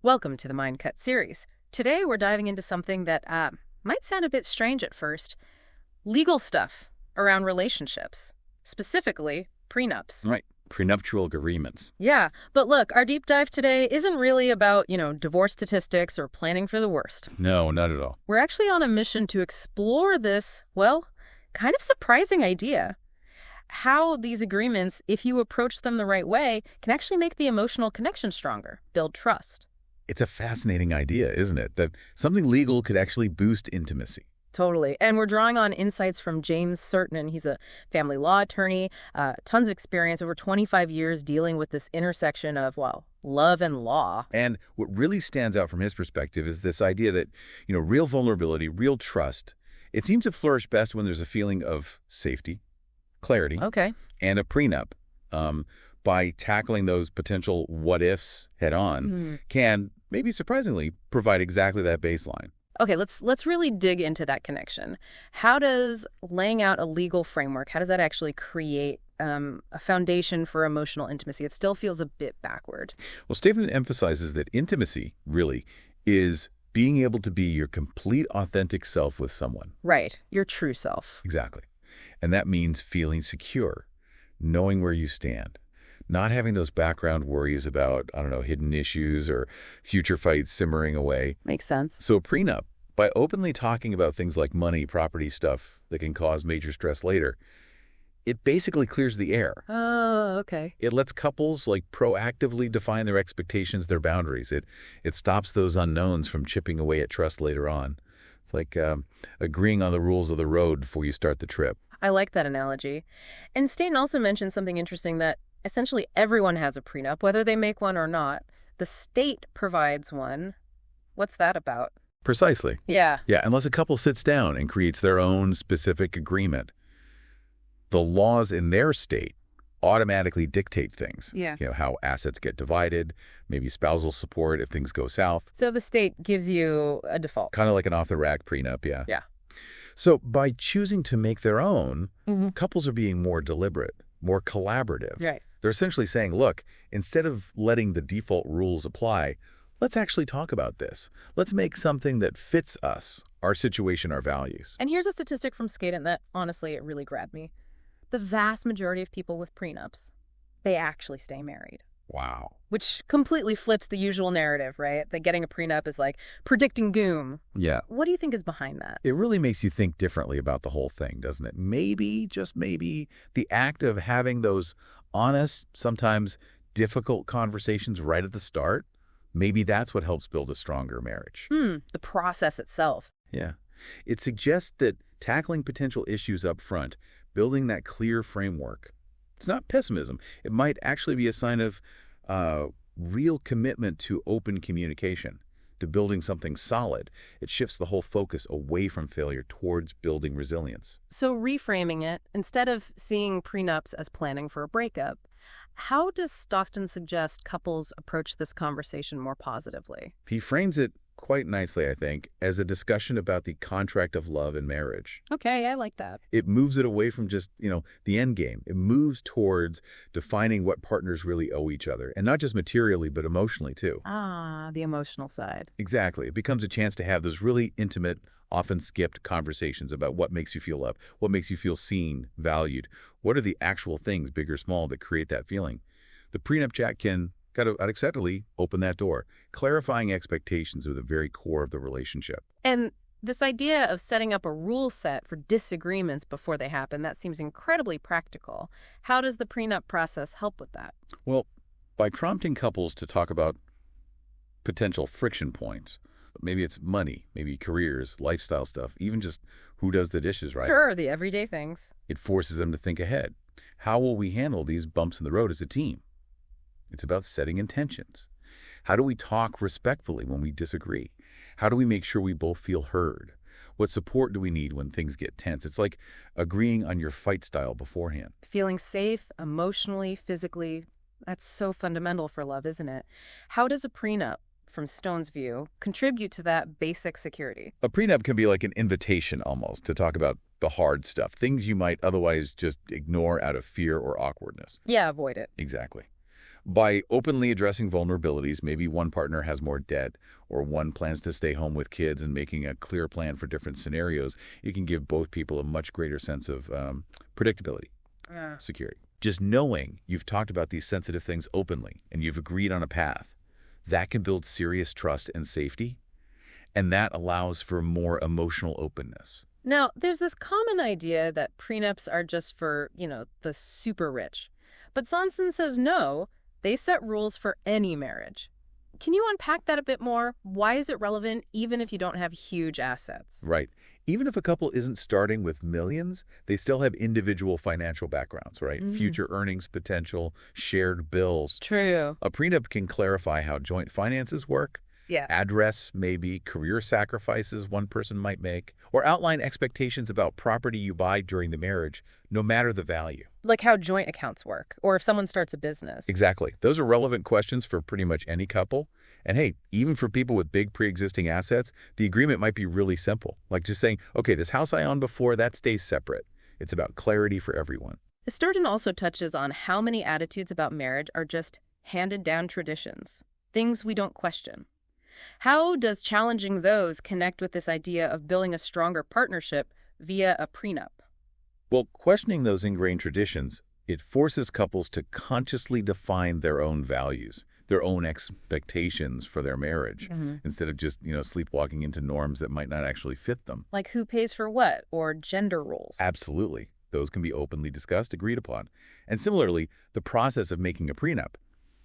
Welcome to the Mind Cut series. Today we're diving into something that might sound a bit strange at first. Legal stuff around relationships, specifically prenups. Right. Prenuptial agreements. Yeah, but look, our deep dive today isn't really about, divorce statistics or planning for the worst. No, not at all. We're actually on a mission to explore this, well, kind of surprising idea. How these agreements, if you approach them the right way, can actually make the emotional connection stronger, build trust. It's a fascinating idea, isn't it? That something legal could actually boost intimacy. Totally. And we're drawing on insights from James Certain. He's a family law attorney, tons of experience, over 25 years dealing with this intersection of, love and law. And what really stands out from his perspective is this idea that, real vulnerability, real trust, it seems to flourish best when there's a feeling of safety, clarity, and a prenup. By tackling those potential what-ifs head-on, can, maybe surprisingly, provide exactly that baseline. Okay, let's really dig into that connection. How does laying out a legal framework, how does that actually create a foundation for emotional intimacy? It still feels a bit backward. Well, Stephen emphasizes that intimacy, really, is being able to be your complete, authentic self with someone. Right, your true self. Exactly. And that means feeling secure, knowing where you stand, not having those background worries about, hidden issues or future fights simmering away. Makes sense. So a prenup, by openly talking about things like money, property stuff that can cause major stress later, it basically clears the air. Oh, okay. It lets couples proactively define their expectations, their boundaries. It stops those unknowns from chipping away at trust later on. It's like agreeing on the rules of the road before you start the trip. I like that analogy. And Staten also mentioned something interesting, that essentially everyone has a prenup, whether they make one or not. The state provides one. What's that about? Precisely. Yeah. Yeah, unless a couple sits down and creates their own specific agreement. The laws in their state automatically dictate things. Yeah. How assets get divided, maybe spousal support if things go south. So the state gives you a default. Kind of like an off-the-rack prenup, yeah. Yeah. So by choosing to make their own, couples are being more deliberate, more collaborative. Right. They're essentially saying, look, instead of letting the default rules apply, let's actually talk about this. Let's make something that fits us, our situation, our values. And here's a statistic from Skaden that, honestly, it really grabbed me. The vast majority of people with prenups, they actually stay married. Wow. Which completely flips the usual narrative, right? That getting a prenup is like predicting doom. Yeah. What do you think is behind that? It really makes you think differently about the whole thing, doesn't it? Maybe, just maybe, the act of having those honest, sometimes difficult conversations right at the start, maybe that's what helps build a stronger marriage. The process itself. Yeah. It suggests that tackling potential issues up front, building that clear framework, it's not pessimism. It might actually be a sign of real commitment to open communication, to building something solid. It shifts the whole focus away from failure towards building resilience. So reframing it, instead of seeing prenups as planning for a breakup, how does Stofton suggest couples approach this conversation more positively? He frames it quite nicely, I think, as a discussion about the contract of love and marriage. Okay, I like that. It moves it away from just, the end game. It moves towards defining what partners really owe each other, and not just materially, but emotionally, too. Ah, the emotional side. Exactly. It becomes a chance to have those really intimate, often skipped conversations about what makes you feel loved, what makes you feel seen, valued. What are the actual things, big or small, that create that feeling? The prenup chat can unexpectedly open that door, clarifying expectations are the very core of the relationship. And this idea of setting up a rule set for disagreements before they happen, that seems incredibly practical. How does the prenup process help with that? Well, by prompting couples to talk about potential friction points, maybe it's money, maybe careers, lifestyle stuff, even just who does the dishes, right? Sure, the everyday things. It forces them to think ahead. How will we handle these bumps in the road as a team? It's about setting intentions. How do we talk respectfully when we disagree? How do we make sure we both feel heard? What support do we need when things get tense? It's like agreeing on your fight style beforehand. Feeling safe, emotionally, physically, that's so fundamental for love, isn't it? How does a prenup, from Stone's view, contribute to that basic security? A prenup can be like an invitation almost to talk about the hard stuff, things you might otherwise just ignore out of fear or awkwardness. Yeah, avoid it. Exactly. By openly addressing vulnerabilities, maybe one partner has more debt or one plans to stay home with kids, and making a clear plan for different scenarios, it can give both people a much greater sense of predictability, security. Just knowing you've talked about these sensitive things openly and you've agreed on a path, that can build serious trust and safety, and that allows for more emotional openness. Now, there's this common idea that prenups are just for, the super rich. But Sonson says no, they set rules for any marriage. Can you unpack that a bit more? Why is it relevant even if you don't have huge assets? Right. Even if a couple isn't starting with millions, they still have individual financial backgrounds, right? Future earnings potential, shared bills. True. A prenup can clarify how joint finances work, address maybe career sacrifices one person might make, or outline expectations about property you buy during the marriage, no matter the value. Like how joint accounts work, or if someone starts a business. Exactly. Those are relevant questions for pretty much any couple. And hey, even for people with big pre-existing assets, the agreement might be really simple. Like just saying, okay, this house I owned before, that stays separate. It's about clarity for everyone. Sturgeon also touches on how many attitudes about marriage are just handed down traditions, things we don't question. How does challenging those connect with this idea of building a stronger partnership via a prenup? Well, questioning those ingrained traditions, it forces couples to consciously define their own values, their own expectations for their marriage, instead of just, sleepwalking into norms that might not actually fit them. Like who pays for what, or gender roles. Absolutely. Those can be openly discussed, agreed upon. And similarly, the process of making a prenup,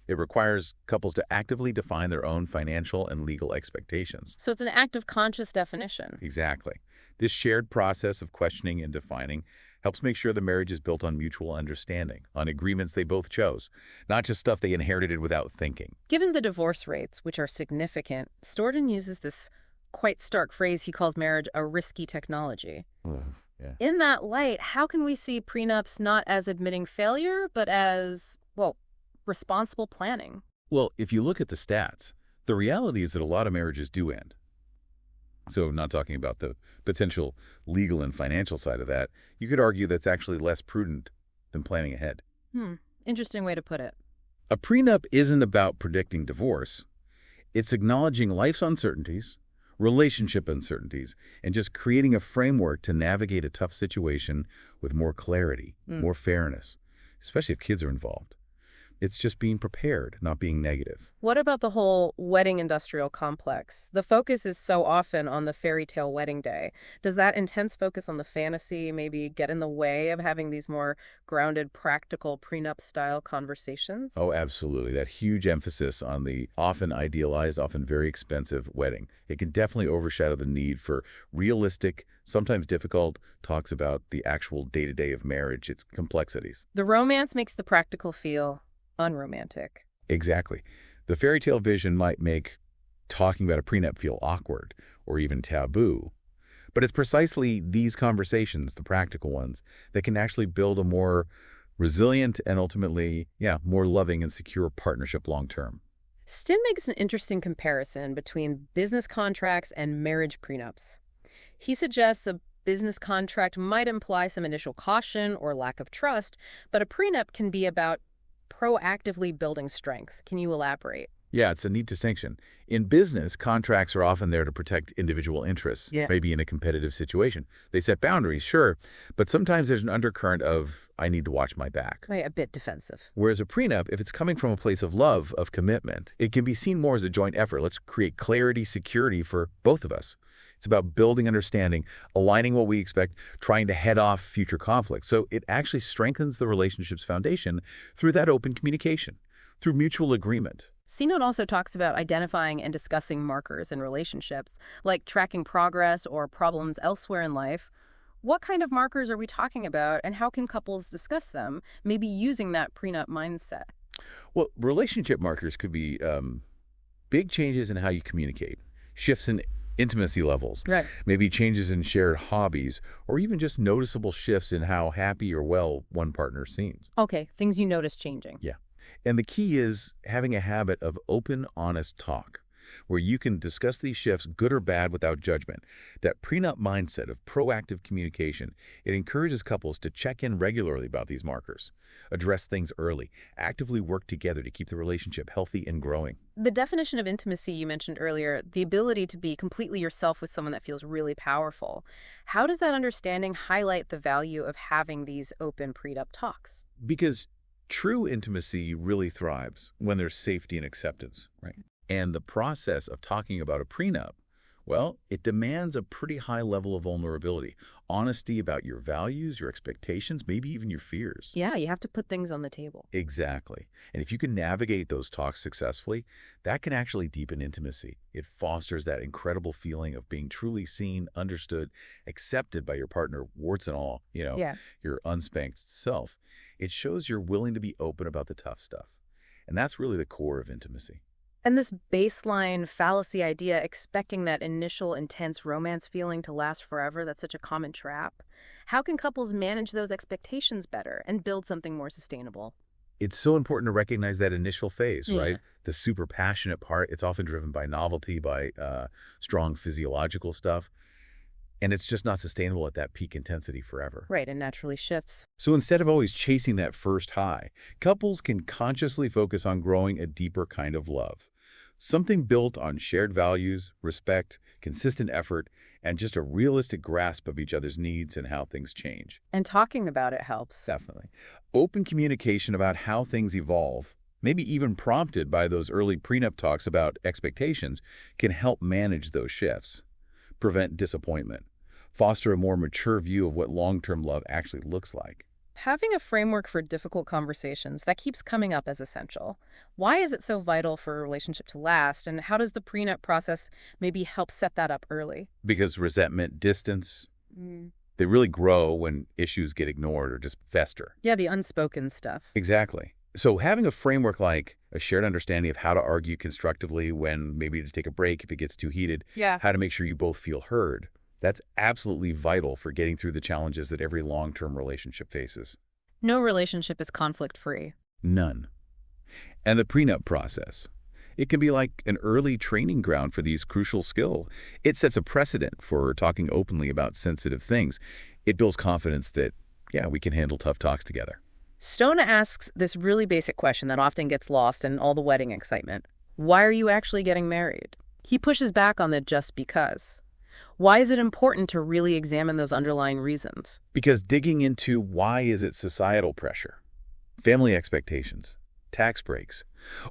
it requires couples to actively define their own financial and legal expectations. So it's an act of conscious definition. Exactly. This shared process of questioning and defining helps make sure the marriage is built on mutual understanding, on agreements they both chose, not just stuff they inherited without thinking. Given the divorce rates, which are significant, Sturgeon uses this quite stark phrase he calls marriage a risky technology. In that light, how can we see prenups not as admitting failure, but as, responsible planning? Well, if you look at the stats, the reality is that a lot of marriages do end. So not talking about the potential legal and financial side of that, you could argue that's actually less prudent than planning ahead. Interesting way to put it. A prenup isn't about predicting divorce. It's acknowledging life's uncertainties, relationship uncertainties, and just creating a framework to navigate a tough situation with more clarity, more fairness, especially if kids are involved. It's just being prepared, not being negative. What about the whole wedding industrial complex? The focus is so often on the fairy tale wedding day. Does that intense focus on the fantasy maybe get in the way of having these more grounded, practical prenup-style conversations? Oh, absolutely. That huge emphasis on the often idealized, often very expensive wedding. It can definitely overshadow the need for realistic, sometimes difficult talks about the actual day-to-day of marriage, its complexities. The romance makes the practical feel unromantic. Exactly. The fairy tale vision might make talking about a prenup feel awkward or even taboo. But it's precisely these conversations, the practical ones, that can actually build a more resilient and ultimately, more loving and secure partnership long term. Stin makes an interesting comparison between business contracts and marriage prenups. He suggests a business contract might imply some initial caution or lack of trust, but a prenup can be about proactively building strength. Can you elaborate? Yeah, it's a neat distinction. In business, contracts are often there to protect individual interests, maybe in a competitive situation. They set boundaries, sure, but sometimes there's an undercurrent of, I need to watch my back. A bit defensive. Whereas a prenup, if it's coming from a place of love, of commitment, it can be seen more as a joint effort. Let's create clarity, security for both of us. It's about building understanding, aligning what we expect, trying to head off future conflicts. So it actually strengthens the relationship's foundation through that open communication, through mutual agreement. C-Note also talks about identifying and discussing markers in relationships, like tracking progress or problems elsewhere in life. What kind of markers are we talking about, and how can couples discuss them, maybe using that prenup mindset? Well, relationship markers could be big changes in how you communicate, shifts in intimacy levels, maybe changes in shared hobbies, or even just noticeable shifts in how happy or well one partner seems. Okay, things you notice changing. Yeah. And the key is having a habit of open, honest talk, where you can discuss these shifts, good or bad, without judgment. That prenup mindset of proactive communication, it encourages couples to check in regularly about these markers, address things early, actively work together to keep the relationship healthy and growing. The definition of intimacy you mentioned earlier, the ability to be completely yourself with someone that feels really powerful. How does that understanding highlight the value of having these open prenup talks? Because true intimacy really thrives when there's safety and acceptance, right? And the process of talking about a prenup, well, it demands a pretty high level of vulnerability, honesty about your values, your expectations, maybe even your fears. Yeah, you have to put things on the table. Exactly. And if you can navigate those talks successfully, that can actually deepen intimacy. It fosters that incredible feeling of being truly seen, understood, accepted by your partner, warts and all, Yeah. your unspanked self. It shows you're willing to be open about the tough stuff. And that's really the core of intimacy. And this baseline fallacy idea, expecting that initial intense romance feeling to last forever, that's such a common trap. How can couples manage those expectations better and build something more sustainable? It's so important to recognize that initial phase, Yeah. right? The super passionate part, it's often driven by novelty, by strong physiological stuff. And it's just not sustainable at that peak intensity forever. Right, and naturally shifts. So instead of always chasing that first high, couples can consciously focus on growing a deeper kind of love. Something built on shared values, respect, consistent effort, and just a realistic grasp of each other's needs and how things change. And talking about it helps. Definitely. Open communication about how things evolve, maybe even prompted by those early prenup talks about expectations, can help manage those shifts, prevent disappointment, foster a more mature view of what long-term love actually looks like. Having a framework for difficult conversations, that keeps coming up as essential. Why is it so vital for a relationship to last, and how does the prenup process maybe help set that up early? Because resentment, distance, they really grow when issues get ignored or just fester. Yeah, the unspoken stuff. Exactly. So having a framework like a shared understanding of how to argue constructively, when maybe to take a break if it gets too heated, Yeah. how to make sure you both feel heard, that's absolutely vital for getting through the challenges that every long-term relationship faces. No relationship is conflict-free. None. And the prenup process, it can be like an early training ground for these crucial skills. It sets a precedent for talking openly about sensitive things. It builds confidence that, yeah, we can handle tough talks together. Stone asks this really basic question that often gets lost in all the wedding excitement. Why are you actually getting married? He pushes back on the just because. Why is it important to really examine those underlying reasons? Because digging into why is it societal pressure, family expectations, tax breaks,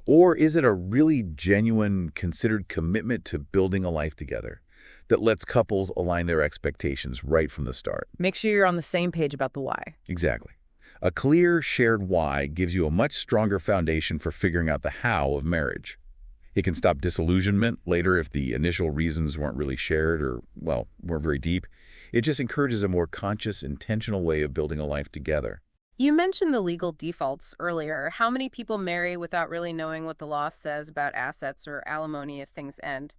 or is it a really genuine, considered commitment to building a life together that lets couples align their expectations right from the start? Make sure you're on the same page about the why. Exactly. A clear, shared why gives you a much stronger foundation for figuring out the how of marriage. It can stop disillusionment later if the initial reasons weren't really shared or, well, weren't very deep. It just encourages a more conscious, intentional way of building a life together. You mentioned the legal defaults earlier. How many people marry without really knowing what the law says about assets or alimony if things end?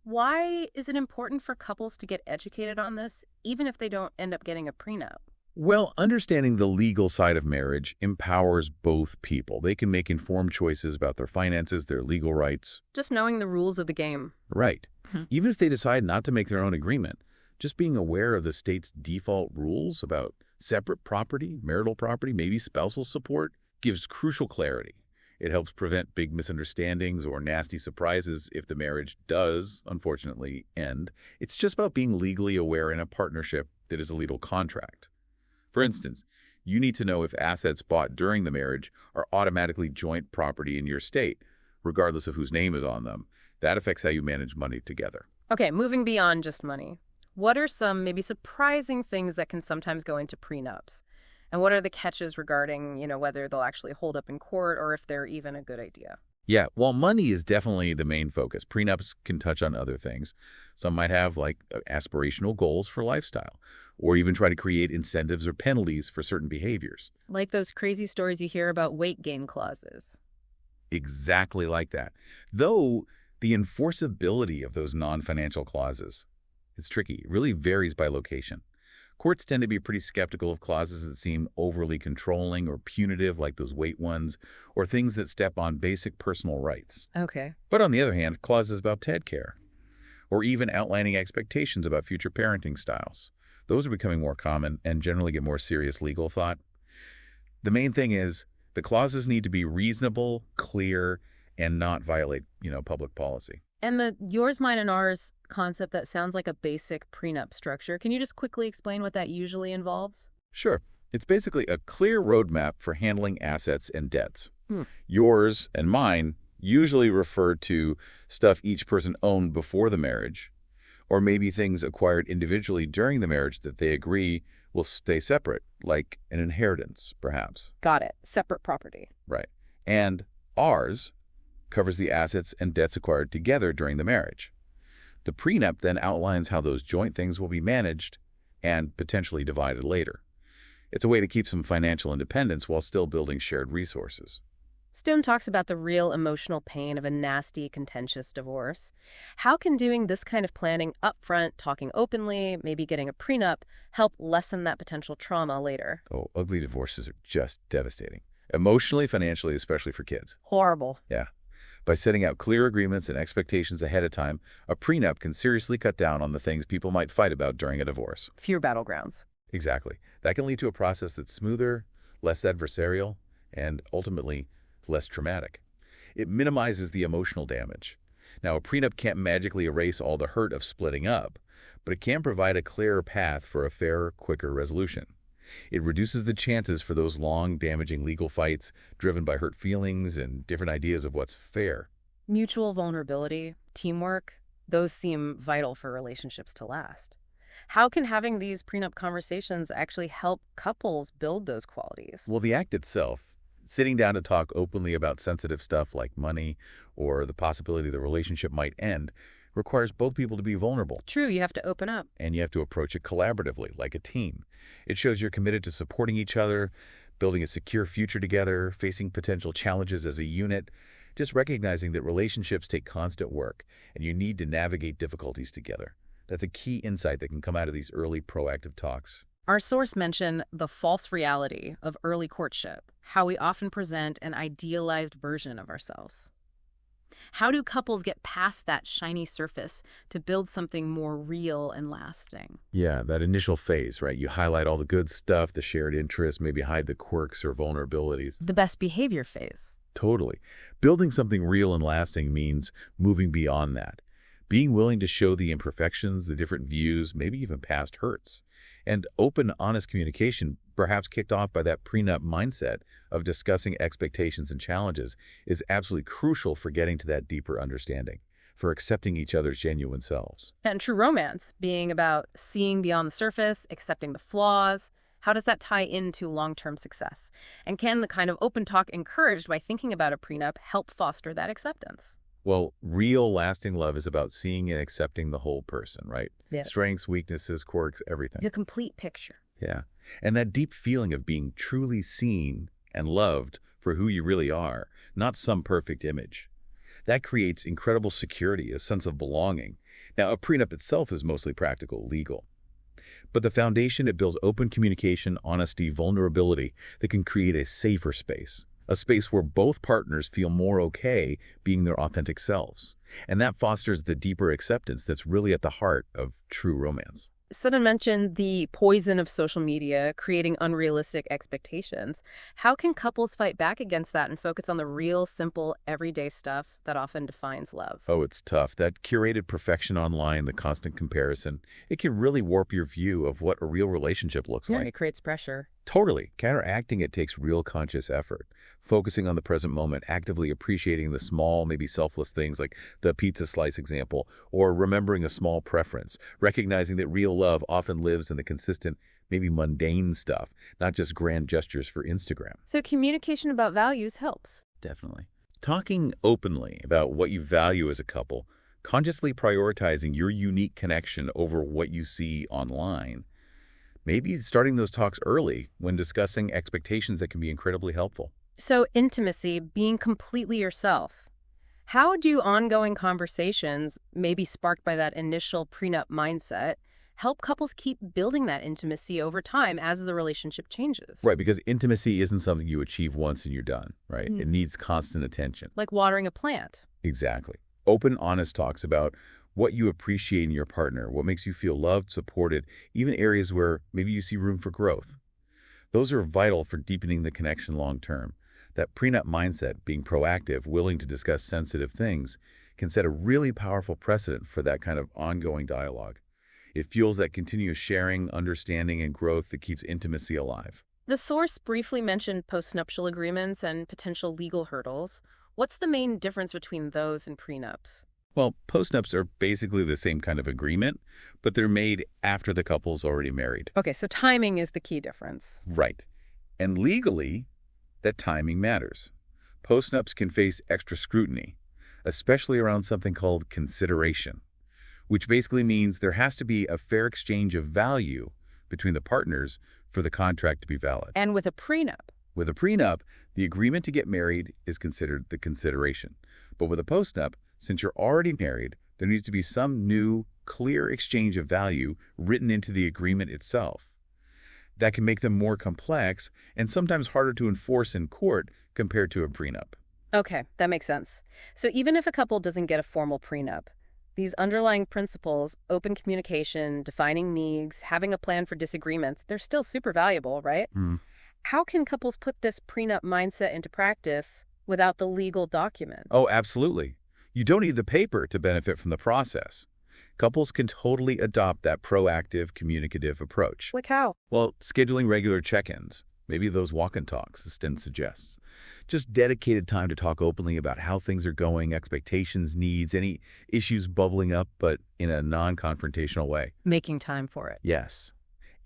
Why is it important for couples to get educated on this, even if they don't end up getting a prenup? Well, understanding the legal side of marriage empowers both people. They can make informed choices about their finances, their legal rights. Just knowing the rules of the game. Right. Even if they decide not to make their own agreement, just being aware of the state's default rules about separate property, marital property, maybe spousal support, gives crucial clarity. It helps prevent big misunderstandings or nasty surprises if the marriage does, unfortunately, end. It's just about being legally aware in a partnership that is a legal contract. For instance, you need to know if assets bought during the marriage are automatically joint property in your state, regardless of whose name is on them. That affects how you manage money together. Okay, moving beyond just money. What are some maybe surprising things that can sometimes go into prenups? And what are the catches regarding, whether they'll actually hold up in court or if they're even a good idea? Yeah, while money is definitely the main focus, prenups can touch on other things. Some might have aspirational goals for lifestyle, or even try to create incentives or penalties for certain behaviors. Like those crazy stories you hear about weight gain clauses. Exactly like that. Though the enforceability of those non-financial clauses, it's tricky. It really varies by location. Courts tend to be pretty skeptical of clauses that seem overly controlling or punitive, like those weight ones, or things that step on basic personal rights. Okay. But on the other hand, clauses about pet care, or even outlining expectations about future parenting styles, those are becoming more common and generally get more serious legal thought. The main thing is the clauses need to be reasonable, clear, and not violate, public policy. And the yours, mine, and ours concept that sounds like a basic prenup structure, can you just quickly explain what that usually involves? Sure. It's basically a clear roadmap for handling assets and debts. Yours and mine usually refer to stuff each person owned before the marriage, or maybe things acquired individually during the marriage that they agree will stay separate, like an inheritance, perhaps. Got it. Separate property. Right. And ours covers the assets and debts acquired together during the marriage. The prenup then outlines how those joint things will be managed and potentially divided later. It's a way to keep some financial independence while still building shared resources. Stone talks about the real emotional pain of a nasty, contentious divorce. How can doing this kind of planning upfront, talking openly, maybe getting a prenup, help lessen that potential trauma later? Oh, ugly divorces are just devastating. Emotionally, financially, especially for kids. Horrible. Yeah. By setting out clear agreements and expectations ahead of time, a prenup can seriously cut down on the things people might fight about during a divorce. Fewer battlegrounds. Exactly. That can lead to a process that's smoother, less adversarial, and ultimately less traumatic. It minimizes the emotional damage. Now, a prenup can't magically erase all the hurt of splitting up, but it can provide a clearer path for a fairer, quicker resolution. It reduces the chances for those long, damaging legal fights driven by hurt feelings and different ideas of what's fair. Mutual vulnerability, teamwork, those seem vital for relationships to last. How can having these prenup conversations actually help couples build those qualities? Well, the act itself, sitting down to talk openly about sensitive stuff like money or the possibility the relationship might end, requires both people to be vulnerable. True, you have to open up. And you have to approach it collaboratively, like a team. It shows you're committed to supporting each other, building a secure future together, facing potential challenges as a unit, just recognizing that relationships take constant work and you need to navigate difficulties together. That's a key insight that can come out of these early proactive talks. Our source mentioned the false reality of early courtship, how we often present an idealized version of ourselves. How do couples get past that shiny surface to build something more real and lasting? Yeah, that initial phase, right? You highlight all the good stuff, the shared interests, maybe hide the quirks or vulnerabilities. The best behavior phase. Totally. Building something real and lasting means moving beyond that. Being willing to show the imperfections, the different views, maybe even past hurts. And open, honest communication, perhaps kicked off by that prenup mindset of discussing expectations and challenges, is absolutely crucial for getting to that deeper understanding, for accepting each other's genuine selves. And true romance being about seeing beyond the surface, accepting the flaws. How does that tie into long-term success? And can the kind of open talk encouraged by thinking about a prenup help foster that acceptance? Well, real lasting love is about seeing and accepting the whole person, right? Yeah. Strengths, weaknesses, quirks, everything. The complete picture. Yeah. And that deep feeling of being truly seen and loved for who you really are, not some perfect image. That creates incredible security, a sense of belonging. Now, a prenup itself is mostly practical, legal. But the foundation, it builds open communication, honesty, vulnerability that can create a safer space. A space where both partners feel more okay being their authentic selves. And that fosters the deeper acceptance that's really at the heart of true romance. Sutton mentioned the poison of social media, creating unrealistic expectations. How can couples fight back against that and focus on the real, simple, everyday stuff that often defines love? Oh, it's tough. That curated perfection online, the constant comparison, it can really warp your view of what a real relationship looks like. It creates pressure. Totally. Counteracting it takes real conscious effort. Focusing on the present moment, actively appreciating the small, maybe selfless things like the pizza slice example, or remembering a small preference, recognizing that real love often lives in the consistent, maybe mundane stuff, not just grand gestures for Instagram. So communication about values helps. Definitely. Talking openly about what you value as a couple, consciously prioritizing your unique connection over what you see online, maybe starting those talks early when discussing expectations that can be incredibly helpful. So intimacy, being completely yourself. How do ongoing conversations, maybe sparked by that initial prenup mindset, help couples keep building that intimacy over time as the relationship changes. Right, because intimacy isn't something you achieve once and you're done, right? It needs constant attention. Like watering a plant. Exactly. Open, honest talks about what you appreciate in your partner, what makes you feel loved, supported, even areas where maybe you see room for growth. Those are vital for deepening the connection long term. That prenup mindset, being proactive, willing to discuss sensitive things, can set a really powerful precedent for that kind of ongoing dialogue. It fuels that continuous sharing, understanding, and growth that keeps intimacy alive. The source briefly mentioned postnuptial agreements and potential legal hurdles. What's the main difference between those and prenups? Well, postnups are basically the same kind of agreement, but they're made after the couple's already married. Okay, so timing is the key difference. Right. And legally, that timing matters. Postnups can face extra scrutiny, especially around something called consideration, which basically means there has to be a fair exchange of value between the partners for the contract to be valid. And with a prenup? With a prenup, the agreement to get married is considered the consideration. But with a postnup, since you're already married, there needs to be some new, clear exchange of value written into the agreement itself. That can make them more complex and sometimes harder to enforce in court compared to a prenup. Okay, that makes sense. So even if a couple doesn't get a formal prenup, these underlying principles, open communication, defining needs, having a plan for disagreements, they're still super valuable, right? How can couples put this prenup mindset into practice without the legal document? Oh, absolutely. You don't need the paper to benefit from the process. Couples can totally adopt that proactive, communicative approach. Like how? Well, scheduling regular check-ins, maybe those walk-and talks, as Sten suggests. Just dedicated time to talk openly about how things are going, expectations, needs, any issues bubbling up, but in a non-confrontational way. Making time for it. Yes.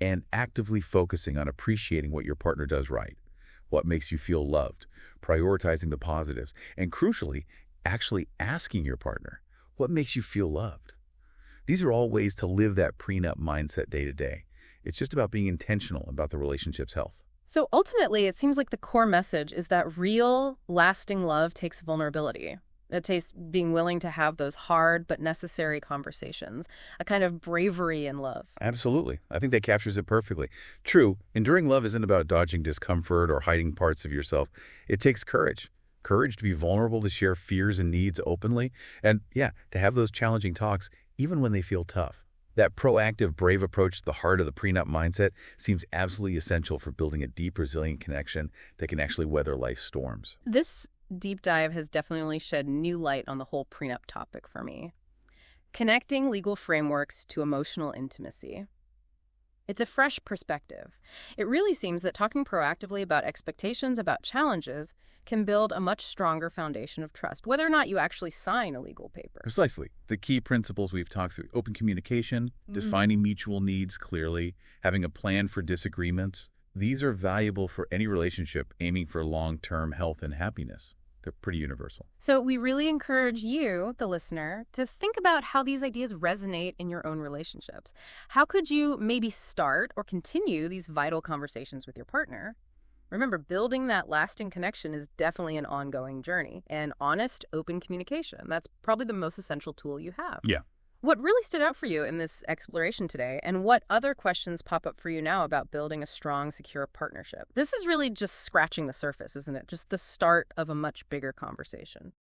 And actively focusing on appreciating what your partner does right, what makes you feel loved, prioritizing the positives, and crucially, actually asking your partner, what makes you feel loved? These are all ways to live that prenup mindset day to day. It's just about being intentional about the relationship's health. So ultimately, it seems like the core message is that real, lasting love takes vulnerability. It takes being willing to have those hard but necessary conversations, a kind of bravery in love. Absolutely. I think that captures it perfectly. True, enduring love isn't about dodging discomfort or hiding parts of yourself. It takes courage. Courage to be vulnerable, to share fears and needs openly, and to have those challenging talks even when they feel tough. That proactive, brave approach to the heart of the prenup mindset seems absolutely essential for building a deep, resilient connection that can actually weather life's storms. This deep dive has definitely shed new light on the whole prenup topic for me. Connecting legal frameworks to emotional intimacy. It's a fresh perspective. It really seems that talking proactively about expectations, about challenges, can build a much stronger foundation of trust, whether or not you actually sign a legal paper. Precisely. The key principles we've talked through: open communication, defining mutual needs clearly, having a plan for disagreements. These are valuable for any relationship aiming for long-term health and happiness. They're pretty universal. So we really encourage you, the listener, to think about how these ideas resonate in your own relationships. How could you maybe start or continue these vital conversations with your partner? Remember, building that lasting connection is definitely an ongoing journey. And honest, open communication, that's probably the most essential tool you have. Yeah. What really stood out for you in this exploration today, and what other questions pop up for you now about building a strong, secure partnership? This is really just scratching the surface, isn't it? Just the start of a much bigger conversation.